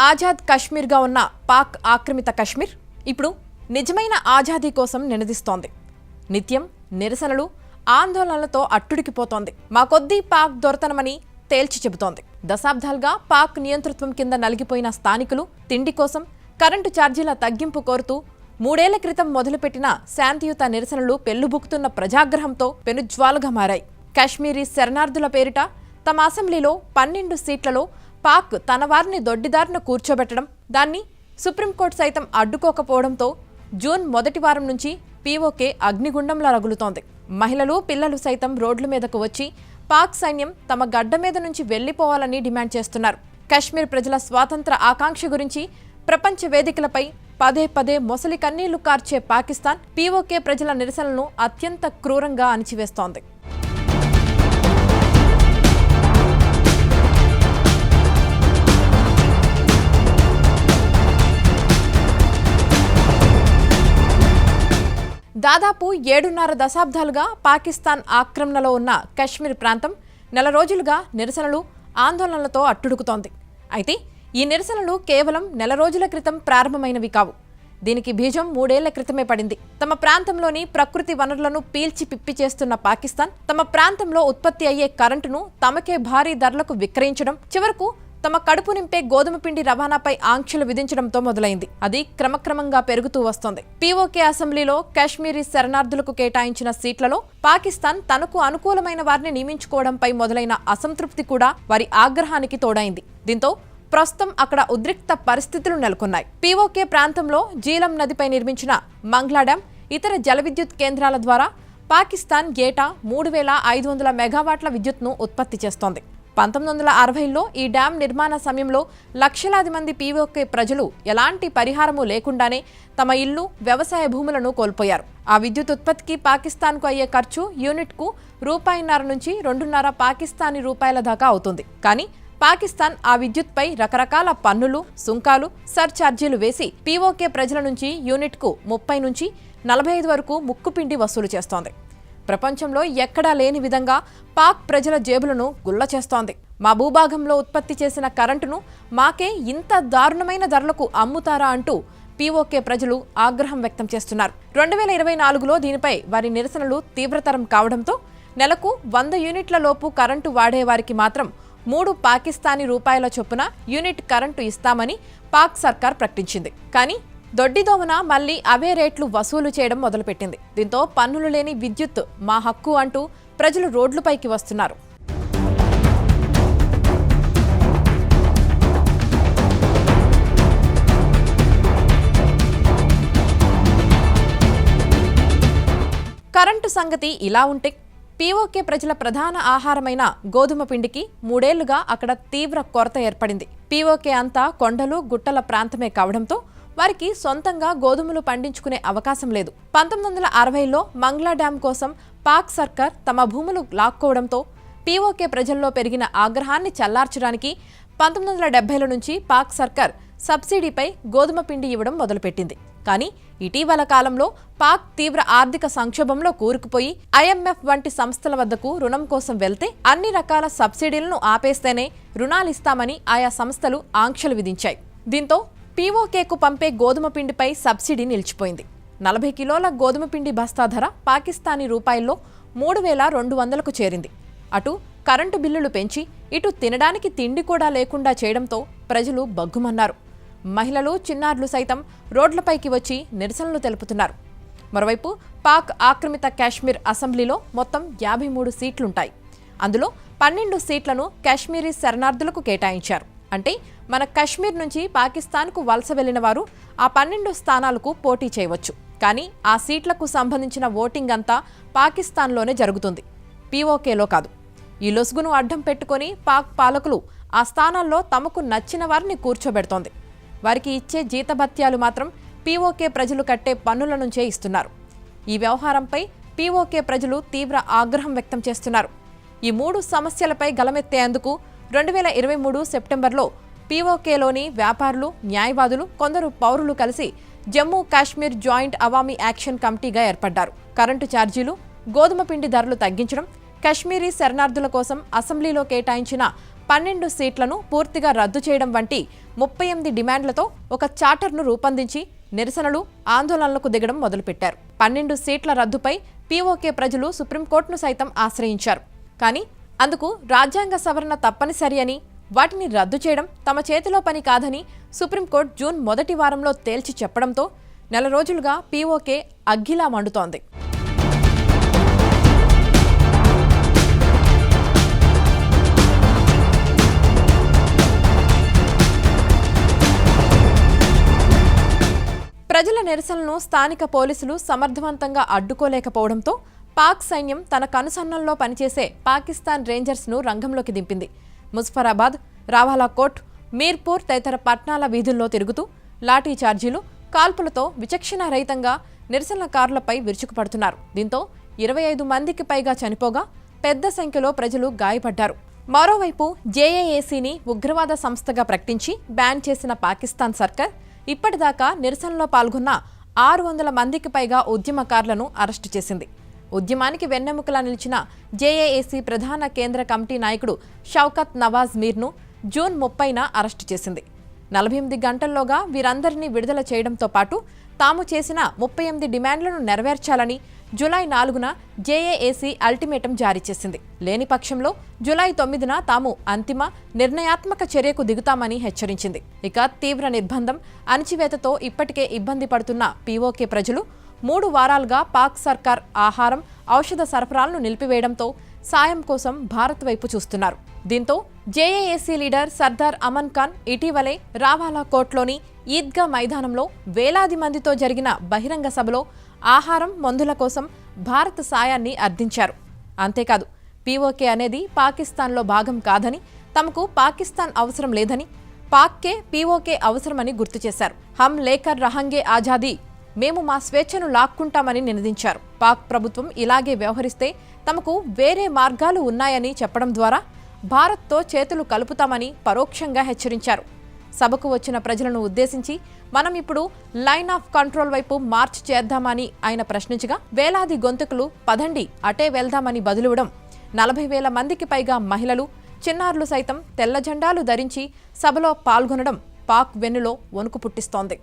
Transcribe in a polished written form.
ఆజాద్ కశ్మీర్గా ఉన్న పాక్ ఆక్రమిత కశ్మీర్ ఇప్పుడు నిజమైన ఆజాదీ కోసం నినదిస్తోంది. నిత్యం నిరసనలు, ఆందోళనలతో అట్టుడికిపోతోంది. మా కొద్దీ పాక్ దొరతనమని తేల్చి చెబుతోంది. దశాబ్దాలుగా పాక్ నియంతృత్వం కింద నలిగిపోయిన స్థానికులు తిండి కోసం, కరెంటు ఛార్జీల తగ్గింపు కోరుతూ 3 ఏళ్ల క్రితం మొదలుపెట్టిన శాంతియుత నిరసనలు పెళ్లుబుకుతున్న ప్రజాగ్రహంతో పెనుజ్వాలుగా మారాయి. కాశ్మీరీ శరణార్థుల పేరిట తమ అసెంబ్లీలో 12 సీట్లలో పాక్ తన వారిని దొడ్డిదారిన కూర్చోబెట్టడం, దాన్ని సుప్రీంకోర్టు సైతం అడ్డుకోకపోవడంతో జూన్ మొదటి వారం నుంచి పీఓకే అగ్నిగుండంలా రగులుతోంది. మహిళలు, పిల్లలు సైతం రోడ్ల మీదకు వచ్చి పాక్ సైన్యం తమ గడ్డ మీద నుంచి వెళ్లిపోవాలని డిమాండ్ చేస్తున్నారు. కాశ్మీర్ ప్రజల స్వాతంత్ర ఆకాంక్ష గురించి ప్రపంచ వేదికలపై పదే పదే మొసలి కన్నీళ్లు కార్చే పాకిస్తాన్ పీఓకే ప్రజల నిరసనలను అత్యంత క్రూరంగా అణిచివేస్తోంది. దాదాపు 7.5 దశాబ్దాలుగా పాకిస్తాన్ ఆక్రమణలో ఉన్న కశ్మీర్ ప్రాంతం నెల రోజులుగా నిరసనలు, ఆందోళనలతో అట్టుడుకుతోంది. అయితే ఈ నిరసనలు కేవలం నెల రోజుల క్రితం ప్రారంభమైనవి కావు. దీనికి బీజం 3 ఏళ్ల క్రితమే పడింది. తమ ప్రాంతంలోని ప్రకృతి వనరులను పీల్చి పిప్పి చేస్తున్న పాకిస్తాన్ తమ ప్రాంతంలో ఉత్పత్తి అయ్యే కరెంటును తమకే భారీ ధరలకు విక్రయించడం, చివరకు తమ కడుపు నింపే గోధుమ పిండి రవాణాపై ఆంక్షలు విధించడంతో మొదలైంది. అది క్రమక్రమంగా పెరుగుతూ వస్తోంది. పీఓకే అసెంబ్లీలో కాశ్మీరీ శరణార్థులకు కేటాయించిన సీట్లలో పాకిస్తాన్ తనకు అనుకూలమైన వారిని నియమించుకోవడంపై మొదలైన అసంతృప్తి కూడా వారి ఆగ్రహానికి తోడైంది. దీంతో ప్రస్తుతం అక్కడ ఉద్రిక్త పరిస్థితులు నెలకొన్నాయి. పీఓకే ప్రాంతంలో జీలం నదిపై నిర్మించిన మంగ్లా డ్యాం, ఇతర జల విద్యుత్ కేంద్రాల ద్వారా పాకిస్తాన్ ఏటా 3,500 మెగావాట్ల విద్యుత్ను ఉత్పత్తి చేస్తోంది. 1960లో ఈ డ్యాం నిర్మాణ సమయంలో లక్షలాది మంది పీఓకే ప్రజలు ఎలాంటి పరిహారము లేకుండానే తమ ఇల్లు, వ్యవసాయ భూములను కోల్పోయారు. ఆ విద్యుత్ ఉత్పత్తికి పాకిస్తాన్కు అయ్యే ఖర్చు యూనిట్కు ₹1.5 నుంచి ₹2.5 పాకిస్తానీ రూపాయల దాకా అవుతుంది. కానీ పాకిస్తాన్ ఆ విద్యుత్పై రకరకాల పన్నులు, సుంకాలు, సర్ఛార్జీలు వేసి పీఓకే ప్రజల నుంచి యూనిట్కు 30 నుంచి 45 వరకు ముక్కుపిండి వసూలు చేస్తోంది. ప్రపంచంలో ఎక్కడా లేని విధంగా పాక్ ప్రజల జేబులను గుల్ల చేస్తోంది. మా భూభాగంలో ఉత్పత్తి చేసిన కరెంటును మాకే ఇంత దారుణమైన ధరలకు అమ్ముతారా అంటూ పీఓకే ప్రజలు ఆగ్రహం వ్యక్తం చేస్తున్నారు. 2024లో దీనిపై వారి నిరసనలు తీవ్రతరం కావడంతో నెలకు 100 యూనిట్ల లోపు కరెంటు వాడేవారికి మాత్రం 3 పాకిస్తానీ రూపాయల చొప్పున యూనిట్ కరెంటు ఇస్తామని పాక్ సర్కార్ ప్రకటించింది. కానీ దొడ్డిదోమన మళ్లీ అవే రేట్లు వసూలు చేయడం మొదలుపెట్టింది. దీంతో పన్నులు లేని విద్యుత్ మా హక్కు అంటూ ప్రజలు రోడ్లపైకి వస్తున్నారు. కరెంటు సంగతి ఇలా ఉంటే పీఓకే ప్రజల ప్రధాన ఆహారమైన గోధుమ పిండికి 3 ఏళ్లుగా అక్కడ తీవ్ర కొరత ఏర్పడింది. పీఓకే అంతా కొండలు, గుట్టల ప్రాంతమే కావడంతో వారికి సొంతంగా గోధుమలు పండించుకునే అవకాశం లేదు. 1960లో మంగ్లా డ్యాం కోసం పాక్ సర్కార్ తమ భూములు లాక్కోవడంతో పీఓకే ప్రజల్లో పెరిగిన ఆగ్రహాన్ని చల్లార్చడానికి 1970ల నుంచి పాక్ సర్కార్ సబ్సిడీపై గోధుమ పిండి ఇవ్వడం మొదలుపెట్టింది. కానీ ఇటీవల కాలంలో పాక్ తీవ్ర ఆర్థిక సంక్షోభంలో కూరుకుపోయి IMF వంటి సంస్థల వద్దకు రుణం కోసం వెళ్తే అన్ని రకాల సబ్సిడీలను ఆపేస్తేనే రుణాలిస్తామని ఆయా సంస్థలు ఆంక్షలు విధించాయి. దీంతో పీఓకేకు పంపే గోధుమ పిండిపై సబ్సిడీ నిలిచిపోయింది. 40 కిలోల గోధుమ పిండి బస్తా ధర పాకిస్తానీ రూపాయల్లో 3,200కు చేరింది. అటు కరెంటు బిల్లులు పెంచి, ఇటు తినడానికి తిండి కూడా లేకుండా చేయడంతో ప్రజలు బగ్గుమన్నారు. మహిళలు, చిన్నారులు సైతం రోడ్లపైకి వచ్చి నిరసనలు తెలుపుతున్నారు. మరోవైపు పాక్ ఆక్రమిత కాశ్మీర్ అసెంబ్లీలో మొత్తం 53 సీట్లుంటాయి. అందులో 12 సీట్లను కాశ్మీరీ శరణార్థులకు కేటాయించారు. అంటే మన కశ్మీర్ నుంచి పాకిస్తాన్కు వలస వెళ్లిన వారు ఆ 12 స్థానాలకు పోటీ చేయవచ్చు. కానీ ఆ సీట్లకు సంబంధించిన ఓటింగ్ అంతా పాకిస్తాన్లోనే జరుగుతుంది, పీఓకేలో కాదు. ఈ లొసుగును అడ్డం పెట్టుకుని పాక్ పాలకులు ఆ స్థానాల్లో తమకు నచ్చిన వారిని కూర్చోబెడుతోంది. వారికి ఇచ్చే జీతభత్యాలు మాత్రం పీఓకే ప్రజలు కట్టే పన్నుల నుంచే ఇస్తున్నారు. ఈ వ్యవహారంపై పీఓకే ప్రజలు తీవ్ర ఆగ్రహం వ్యక్తం చేస్తున్నారు. ఈ 3 సమస్యలపై గలమెత్తేందుకు 2023 సెప్టెంబర్లో పీఓకేలోని వ్యాపారులు, న్యాయవాదులు, కొందరు పౌరులు కలిసి జమ్మూ కాశ్మీర్ జాయింట్ అవామీ యాక్షన్ కమిటీగా ఏర్పడ్డారు. కరెంటు ఛార్జీలు, గోధుమ పిండి ధరలు తగ్గించడం, కశ్మీరీ శరణార్థుల కోసం అసెంబ్లీలో కేటాయించిన 12 సీట్లను పూర్తిగా రద్దు చేయడం వంటి 38 డిమాండ్లతో ఒక చార్టర్ను రూపొందించి నిరసనలు, ఆందోళనలకు దిగడం మొదలుపెట్టారు. 12 సీట్ల రద్దుపై పీఓకే ప్రజలు సుప్రీంకోర్టును సైతం ఆశ్రయించారు. కానీ అందుకు రాజ్యాంగ సవరణ తప్పనిసరి అని, వాటిని రద్దు చేయడం తమ చేతిలో పని కాదని సుప్రీంకోర్టు జూన్ మొదటి వారంలో తేల్చి చెప్పడంతో నెల రోజులుగా పీఓకే అగ్గిలా మండుతోంది. ప్రజల నిరసనలను స్థానిక పోలీసులు సమర్థవంతంగా అడ్డుకోలేకపోవడంతో పాక్ సైన్యం తన కనుసన్నల్లో పనిచేసే పాకిస్తాన్ రేంజర్స్ను రంగంలోకి దింపింది. ముజఫరాబాద్, రావాలాకోట్, మీర్పూర్ తదితర పట్టణాల వీధుల్లో తిరుగుతూ లాఠీ చార్జీలు, కాల్పులతో విచక్షణారహితంగా నిరసనకారులపై విరుచుకుపడుతున్నారు. దీంతో 25 మందికి పైగా చనిపోగా పెద్ద సంఖ్యలో ప్రజలు గాయపడ్డారు. మరోవైపు జేఏఏసీని ఉగ్రవాద సంస్థగా ప్రకటించి బ్యాన్ చేసిన పాకిస్తాన్ సర్కార్ ఇప్పటిదాకా నిరసనలో పాల్గొన్న 600 మందికి పైగా ఉద్యమకారులను అరెస్టు చేసింది. ఉద్యమానికి వెన్నెముకలా నిలిచిన జేఏఏసీ ప్రధాన కేంద్ర కమిటీ నాయకుడు షౌకత్ నవాజ్ మీర్ను జూన్ 30న అరెస్టు చేసింది. 48 గంటల్లోగా వీరందరినీ విడుదల చేయడంతో పాటు తాము చేసిన 38 డిమాండ్లను నెరవేర్చాలని జూలై 4న జేఏఏసీ అల్టిమేటం జారీ చేసింది. లేని పక్షంలో జూలై 9న తాము అంతిమ నిర్ణయాత్మక చర్యకు దిగుతామని హెచ్చరించింది. ఇక తీవ్ర నిర్బంధం, అణచివేతతో ఇప్పటికే ఇబ్బంది పడుతున్న పీఓకే ప్రజలు 3 వారాలుగా పాక్ సర్కార్ ఆహారం, ఔషధ సరఫరాలను నిలిపివేయడంతో సాయం కోసం భారత్ వైపు చూస్తున్నారు. దీంతో జేఏఏసీ లీడర్ సర్దార్ అమన్ ఖాన్ ఇటీవలే రావాలాకోట్లోని ఈద్గా మైదానంలో వేలాది మందితో జరిగిన బహిరంగ సభలో ఆహారం, మందుల కోసం భారత్ సాయాన్ని అర్థించారు. అంతేకాదు, పీఓకే అనేది పాకిస్తాన్లో భాగం కాదని, తమకు పాకిస్తాన్ అవసరం లేదని, పాక్కే పీఓకే అవసరమని గుర్తు చేశారు. హమ్ లేకర్ రహంగే ఆజాదీ, మేము మా స్వేచ్ఛను లాక్కుంటామని నినదించారు. పాక్ ప్రభుత్వం ఇలాగే వ్యవహరిస్తే తమకు వేరే మార్గాలు ఉన్నాయని చెప్పడం ద్వారా భారత్తో చేతులు కలుపుతామని పరోక్షంగా హెచ్చరించారు. సభకు వచ్చిన ప్రజలను ఉద్దేశించి మనం ఇప్పుడు లైన్ ఆఫ్ కంట్రోల్ వైపు మార్చ్ చేద్దామని ఆయన ప్రశ్నించగా వేలాది గొంతుకులు పదండి అటే వెళ్దామని బదులివ్వడం, 40,000 మందికి పైగా మహిళలు, చిన్నారులు సైతం తెల్ల జెండాలు ధరించి సభలో పాల్గొనడం పాక్ వెన్నులో వణుకు పుట్టిస్తోంది.